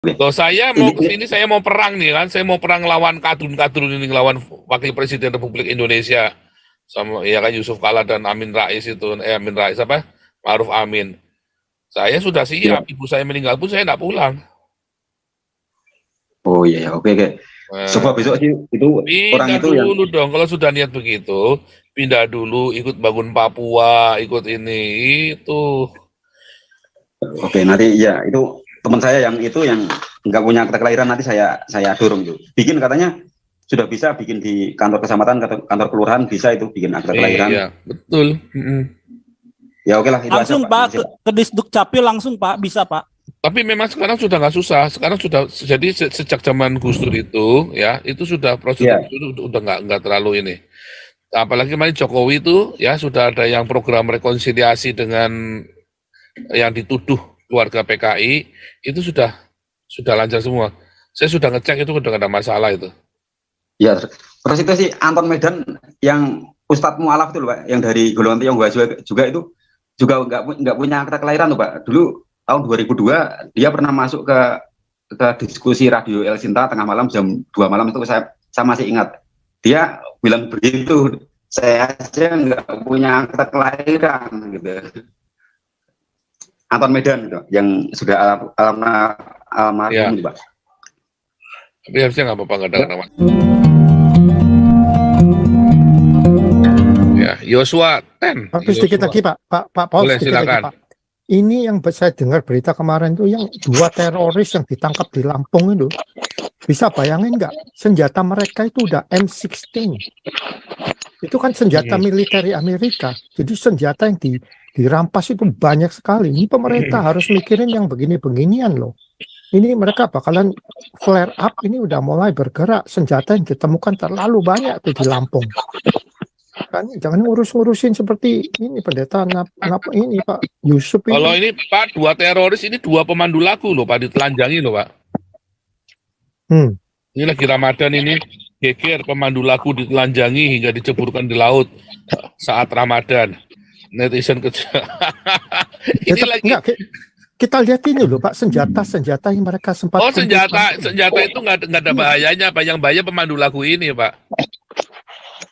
Loh, saya mau ke sini, saya mau perang nih kan, saya mau perang lawan kadrun-kadrun ini, lawan Wakil Presiden Republik Indonesia sama ya kan Yusuf Kala dan Amin Rais itu, Amin Rais apa? Ma'ruf Amin. Saya sudah Ya. siap, ibu saya meninggal pun saya enggak pulang. Oh iya, ya, oke, oke. Coba Nah, besok sih itu orang pindah itu yang dulu dong, kalau sudah niat begitu, pindah dulu, ikut bangun Papua, ikut ini, itu. oke nanti ya itu teman saya yang itu yang nggak punya akta kelahiran nanti saya dorong itu. Bikin katanya sudah bisa bikin di kantor kecamatan, kantor kelurahan bisa itu bikin akta kelahiran. Iya, betul. Ya oke lah itu aja Langsung Pak. Pak Makasih, Pak. ke Disduk Capil langsung Pak, bisa Pak. Tapi memang sekarang sudah nggak susah. Sekarang sudah jadi sejak zaman Gus Dur itu ya itu sudah prosedur Ya, itu udah nggak terlalu ini. Apalagi kemarin Jokowi itu ya sudah ada yang program rekonsiliasi dengan yang dituduh keluarga PKI itu sudah lancar semua. Saya sudah ngecek itu udah nggak ada masalah itu. ya. Terus itu sih Anton Medan yang Ustadz Mualaf itu loh Pak, yang dari golongan Tionghoa juga itu juga nggak punya akta kelahiran tuh Pak. Dulu tahun 2002 dia pernah masuk ke diskusi radio El Sinta tengah malam jam 2 malam itu saya masih ingat. Dia bilang begitu, saya aja nggak punya akta kelahiran gitu. Anton Medan gitu, yang sudah almarhum Ya, itu Pak. tapi harusnya nggak apa-apa nggak ada nama. Ya, Yosua 10. Pak, sedikit lagi Pak, Pak Paul, Boleh, sedikit lagi silakan. Pak. Ini yang saya dengar berita kemarin itu yang 2 teroris yang ditangkap di Lampung itu. Bisa bayangin nggak? Senjata mereka itu udah M16. Itu kan senjata militer Amerika. Jadi senjata yang dirampas itu banyak sekali. Ini pemerintah harus mikirin yang begini-beginian loh. Ini mereka bakalan flare up, ini udah mulai bergerak. Senjata yang ditemukan terlalu banyak tuh di Lampung. Kan jangan ngurus-ngurusin seperti ini pendeta ini Pak Yusuf ini. Kalau ini Pak, 2 teroris ini 2 pemandu lagu loh Pak, ditelanjangi loh Pak. Ini lagi Ramadan ini, geger pemandu lagu ditelanjangi hingga diceburkan di laut saat Ramadan. Netizen kecil. Ini lagi. Enggak, kita lihat ini loh Pak, senjata yang mereka sempat. Oh, senjata itu nggak ada bahayanya Pak, yang bahaya pemandu lagu ini Pak.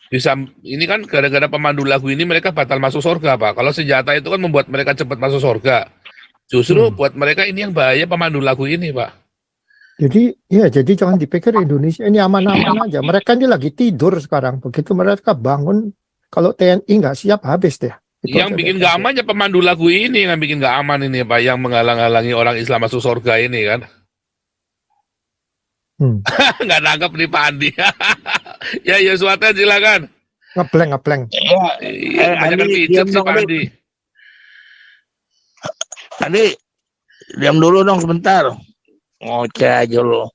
Bisa ini kan gara-gara pemandu lagu ini mereka batal masuk surga Pak. Kalau senjata itu kan membuat mereka cepat masuk surga. Justru buat mereka ini yang bahaya pemandu lagu ini Pak. Jadi jangan dipikir Indonesia ini aman-aman aja. Mereka ini lagi tidur sekarang. Begitu mereka bangun, kalau TNI nggak siap habis deh. Yang bikin nggak aman ya pemandu lagu ini yang bikin nggak aman ini Pak, yang menghalang-halangi orang Islam masuk surga ini kan. Nggak nangkep nih Pak Andi. Ya Yoswatan silakan. Ngepleng. Banyak kan pijet sih Pak Andi. Andi, diam dulu dong sebentar. Ngoceh aja lo.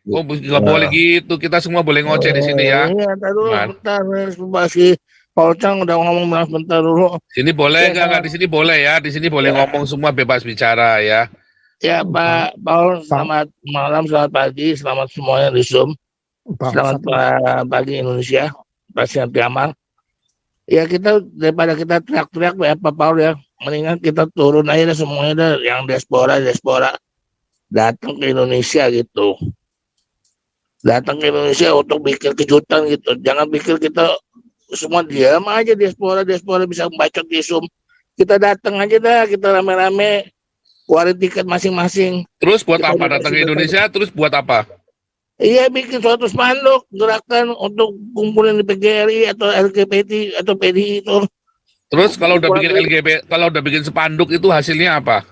Nggak boleh gitu. Kita semua boleh ngoceh di sini ya. Iya, dulu sebentar. Si Paul Chang udah ngomong sebentar dulu. Sini boleh nggak? Di sini boleh ya. Di sini boleh ngomong semua, bebas bicara ya. Ya Pak Paul, selamat malam, selamat pagi, selamat semuanya di Zoom. Selamat pagi Indonesia, Pak Amal. Ya kita daripada kita teriak-teriak ya Pak Paul ya, mendingan kita turun aja semuanya dah, yang diaspora datang ke Indonesia gitu. Datang ke Indonesia untuk bikin kejutan gitu. Jangan pikir kita semua diam aja, diaspora bisa membacot di Zoom. Kita datang aja dah, kita rame-rame keluarin tiket masing-masing. Terus buat apa datang ke Indonesia? Terus buat apa? Iya, bikin suatu spanduk gerakan untuk kumpulin di PGRI atau LGBT atau PDI itu. Terus kalau udah bikin LGBT, kalau udah bikin spanduk itu hasilnya apa?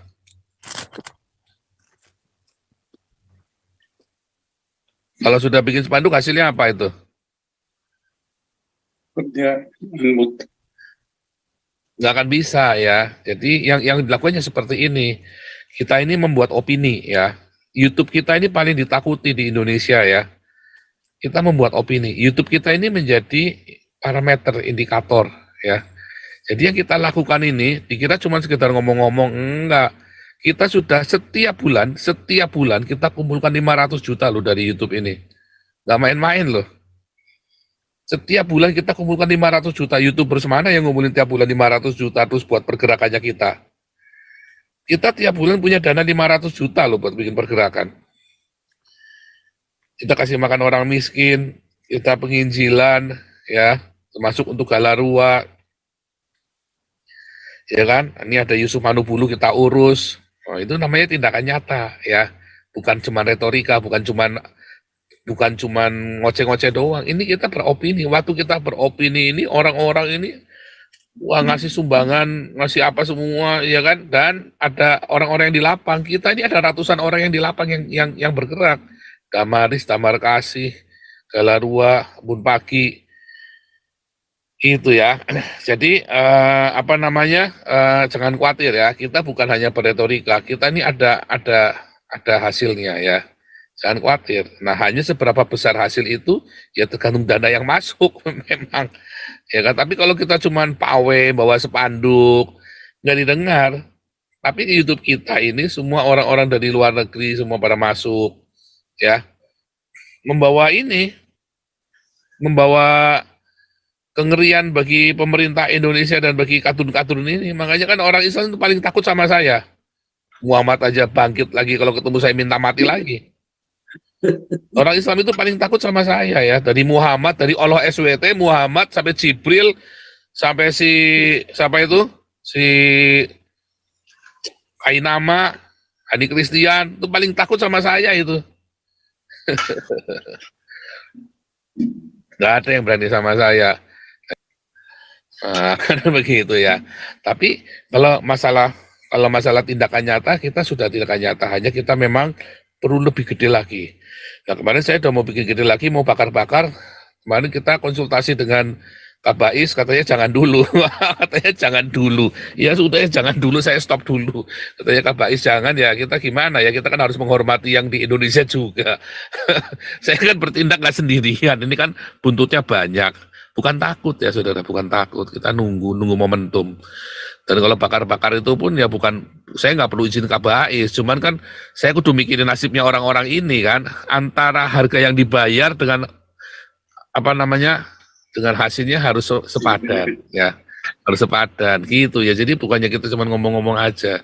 Kalau sudah bikin spanduk hasilnya apa itu? Nggak akan bisa ya. Jadi yang dilakukannya seperti ini. Kita ini membuat opini ya. YouTube kita ini paling ditakuti di Indonesia ya. Kita membuat opini. YouTube kita ini menjadi parameter indikator ya. Jadi yang kita lakukan ini dikira cuma sekedar ngomong-ngomong, enggak. Kita sudah setiap bulan kita kumpulkan 500 juta loh dari YouTube ini. Nggak main-main loh. Setiap bulan kita kumpulkan 500 juta. YouTubers mana yang ngumpulin tiap bulan 500 juta terus buat pergerakannya kita? Kita tiap bulan punya dana 500 juta loh buat bikin pergerakan. Kita kasih makan orang miskin, kita penginjilan, ya, termasuk untuk Galarua, ya kan? Ini ada Yusuf Manubulu kita urus. Oh, itu namanya tindakan nyata, ya. Bukan cuma retorika, bukan cuma ngoceh-ngoceh doang. Ini kita beropini. Waktu kita beropini ini orang-orang ini wah ngasih sumbangan, ngasih apa semua, ya kan? Dan ada orang-orang yang di lapang. Kita ini ada ratusan orang yang di lapang yang bergerak. Damaris, Damar Kasih, Galarua, Bun Pagi. Itu ya. Jadi jangan khawatir ya. Kita bukan hanya berretorika. Kita ini ada hasilnya ya. Jangan khawatir. Nah, hanya seberapa besar hasil itu ya tergantung dana yang masuk memang. Ya kan, tapi kalau kita cuman pawe bawa spanduk nggak didengar. Tapi di YouTube kita ini semua orang-orang dari luar negeri semua pada masuk ya. Membawa kengerian bagi pemerintah Indonesia dan bagi katun-katun ini. Makanya kan orang Islam itu paling takut sama saya. Muhammad aja bangkit lagi kalau ketemu saya minta mati lagi. Orang Islam itu paling takut sama saya ya. Dari Muhammad, dari Allah SWT, Muhammad sampai Jibril, sampai siapa itu? Si Ainama, Hani Christian, itu paling takut sama saya itu. Gak ada yang berani sama saya. Nah, karena begitu ya. Tapi kalau masalah tindakan nyata, kita sudah tindakan nyata. Hanya kita memang perlu lebih gede lagi. Nah, kemarin saya udah mau bikin gede lagi, mau bakar-bakar. Kemarin kita konsultasi dengan Kak Bais, katanya jangan dulu. Katanya jangan dulu. Ya sudah, jangan dulu, saya stop dulu. Katanya Kak Bais jangan, ya kita gimana ya, kita kan harus menghormati yang di Indonesia juga. Saya kan bertindak nggak sendirian, ini kan buntutnya banyak. Bukan takut ya saudara, bukan takut. Kita nunggu momentum. Dan kalau bakar-bakar itu pun ya bukan, saya nggak perlu izin Kak Bais, cuman kan saya kudu mikirin nasibnya orang-orang ini kan, antara harga yang dibayar dengan dengan hasilnya harus sepadan ya, harus sepadan gitu ya. Jadi bukannya kita cuma ngomong-ngomong aja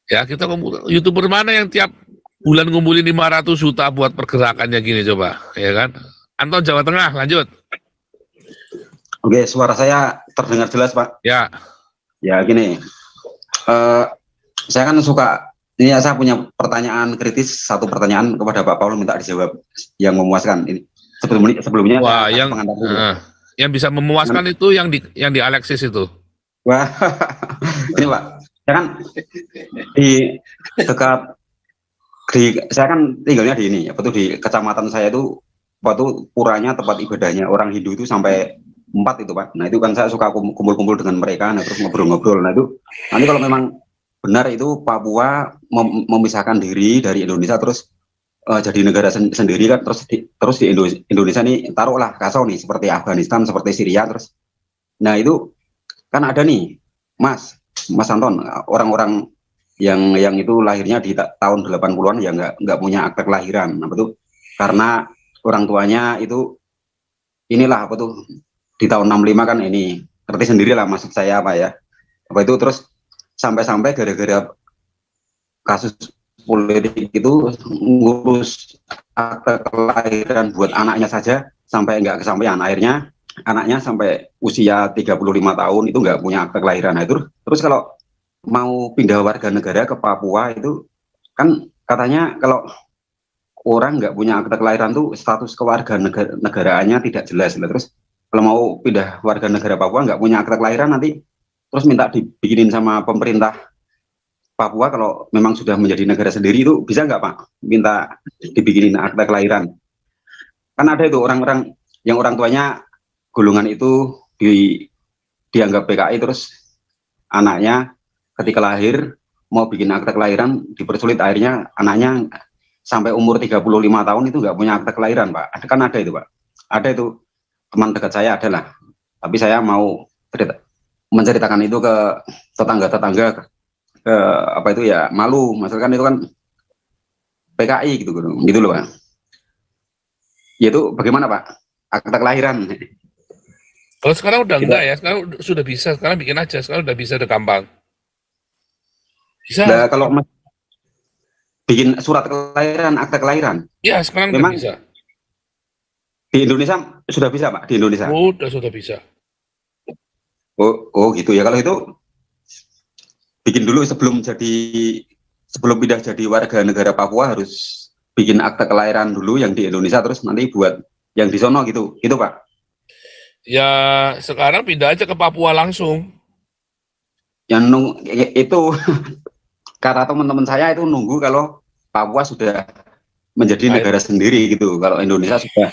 ya. Kita YouTuber mana yang tiap bulan ngumpulin 500 juta buat pergerakannya gini coba ya kan. Anton, Jawa Tengah, lanjut. Oke, suara saya terdengar jelas Pak? Ya. Ya gini, saya kan suka, ini saya punya pertanyaan kritis, satu pertanyaan kepada Pak Paul, minta dijawab yang memuaskan. Ini sebelumnya. Wah, yang bisa memuaskan itu yang di Alexis itu. Wah, ini Pak, saya kan saya kan tinggalnya di ini, di kecamatan saya itu, puranya tempat ibadahnya orang Hindu itu sampai 4 itu Pak. Nah itu kan saya suka kumpul-kumpul dengan mereka, nah terus ngobrol-ngobrol. Nah itu nanti kalau memang benar itu Papua memisahkan diri dari Indonesia terus jadi negara sendiri kan, terus di Indonesia nih taruhlah kacau nih seperti Afghanistan, seperti Syria terus. Nah itu kan ada nih Mas Anton, orang-orang yang itu lahirnya di tahun 80-an ya nggak punya akte kelahiran. Nah itu karena orang tuanya itu inilah di tahun 65 kan, ini ngerti sendiri lah maksud saya apa ya, itu terus sampai gara-gara kasus politik itu ngurus akte kelahiran buat anaknya saja sampai nggak kesampaian, akhirnya anaknya sampai usia 35 tahun itu nggak punya akte kelahiran. Nah, terus kalau mau pindah warga negara ke Papua itu kan katanya kalau orang nggak punya akte kelahiran tuh status kewarganegaraannya tidak jelas. Terus kalau mau pindah warga negara Papua nggak punya akte kelahiran nanti terus minta dibikinin sama pemerintah Papua kalau memang sudah menjadi negara sendiri itu bisa nggak Pak minta dibikinin akte kelahiran? Kan ada itu orang-orang yang orang tuanya golongan itu dianggap PKI terus anaknya ketika lahir mau bikin akte kelahiran dipersulit, akhirnya anaknya sampai umur 35 tahun itu nggak punya akte kelahiran Pak. Kan ada itu Pak, ada itu teman dekat saya adalah, tapi saya mau menceritakan itu ke tetangga ya malu, maksudnya kan itu kan PKI gitu loh Pak. Ya itu bagaimana Pak akte kelahiran? Kalau sekarang udah enggak ya, sekarang sudah bisa, sekarang bikin aja, sekarang udah bisa, udah gampang. Bisa. Nah, kalau bikin surat kelahiran, akta kelahiran, Ya, sekarang udah memang bisa. di Indonesia sudah bisa, Pak, di Indonesia. Sudah bisa. Oh gitu ya. Kalau itu bikin dulu sebelum pindah jadi warga negara Papua harus bikin akta kelahiran dulu yang di Indonesia, terus nanti buat yang di sono gitu, gitu Pak. Ya, sekarang pindah aja ke Papua langsung. Yang itu kata teman-teman saya itu nunggu kalau Papua sudah menjadi negara sendiri gitu. Kalau Indonesia sudah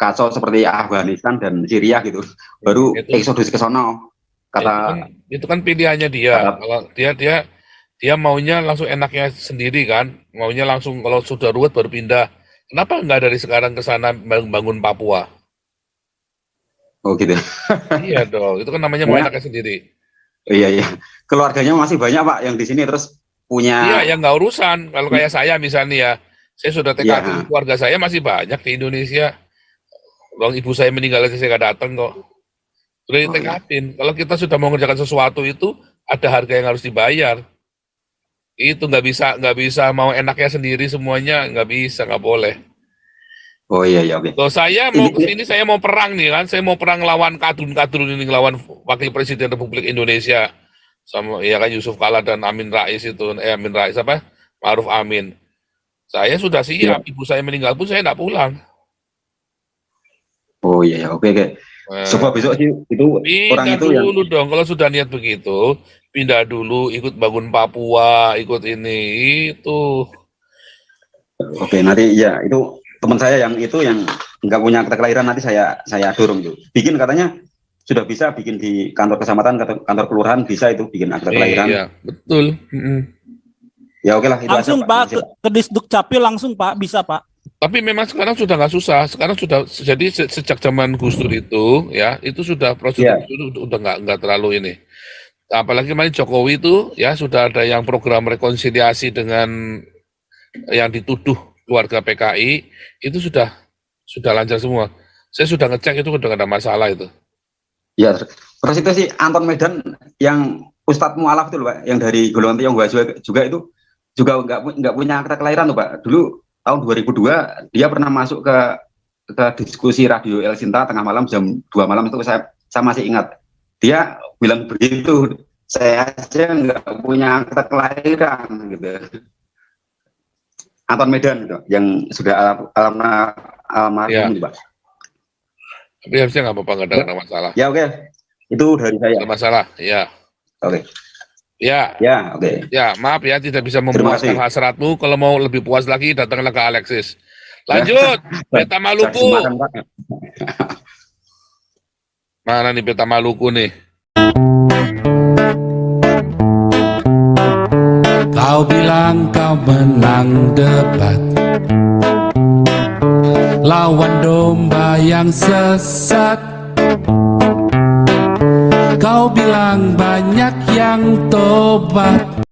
kacau seperti Afghanistan dan Syria gitu, baru eksodus ke sono. Itu kan pilihannya dia. Kalau dia maunya langsung enaknya sendiri kan, maunya langsung kalau sudah ruwet baru pindah. Kenapa nggak dari sekarang ke sana bangun Papua? Oh gitu. Iya dong, itu kan namanya mau enaknya sendiri. Iya. Keluarganya masih banyak Pak yang di sini terus punya. Iya, yang nggak urusan. Kalau kayak saya misalnya ya, saya sudah tekad, keluarga saya masih banyak di Indonesia. Kalau ibu saya meninggal aja saya nggak datang kok. Sudah ditekadin. Kalau kita sudah mau mengerjakan sesuatu itu ada harga yang harus dibayar. Itu nggak bisa mau enaknya sendiri semuanya, nggak bisa, nggak boleh. Oh iya oke. Kalau saya mau kesini, saya mau perang nih kan, saya mau perang lawan kadrun ini, lawan Wakil Presiden Republik Indonesia sama ya kan Yusuf Kala dan Amin Rais itu, Amin Rais apa? Ma'ruf Amin. Saya sudah siap, ibu saya meninggal pun saya nggak pulang. Oh iya oke. Coba besok sih itu orang itu pindah dulu dong, kalau sudah niat begitu, pindah dulu, ikut bangun Papua, ikut ini itu. Oke, nanti ya itu teman saya yang nggak punya akta kelahiran nanti saya dorong tuh. Bikin katanya sudah bisa bikin di kantor kecamatan, kantor kelurahan bisa itu bikin akta kelahiran. Iya, betul. Ya oke lah itu langsung aja, Pak ke Disduk Capil langsung Pak, bisa Pak. Tapi memang sekarang sudah nggak susah. Sekarang sudah jadi sejak zaman Gus Dur itu ya, itu sudah prosedur itu udah nggak terlalu ini. Apalagi kemarin Jokowi itu ya sudah ada yang program rekonsiliasi dengan yang dituduh keluarga PKI itu sudah lancar semua. Saya sudah ngecek itu udah nggak ada masalah itu. Ya, terus itu sih Anton Medan yang Ustadz Mu'alaf itu loh Pak, yang dari golongan Tionghoa juga itu juga nggak punya akta kelahiran tuh Pak. Dulu tahun 2002 dia pernah masuk ke diskusi radio El Sinta tengah malam jam 2 malam itu saya masih ingat. Dia bilang begitu, saya aja nggak punya akta kelahiran gitu. Anton Medan gitu, yang sudah almarhum gitu Pak. Tapi harusnya nggak apa-apa, nggak ada masalah. Ya oke. Itu dari saya. Nggak masalah, ya. Oke. Ya. Oke. Ya, maaf ya tidak bisa memuaskan hasratmu. Kalau mau lebih puas lagi datanglah ke Alexis. Lanjut, Peta Maluku. Mana nih Peta Maluku nih? Kau bilang kau menang debat, lawan domba yang sesat. Kau bilang banyak yang tobat.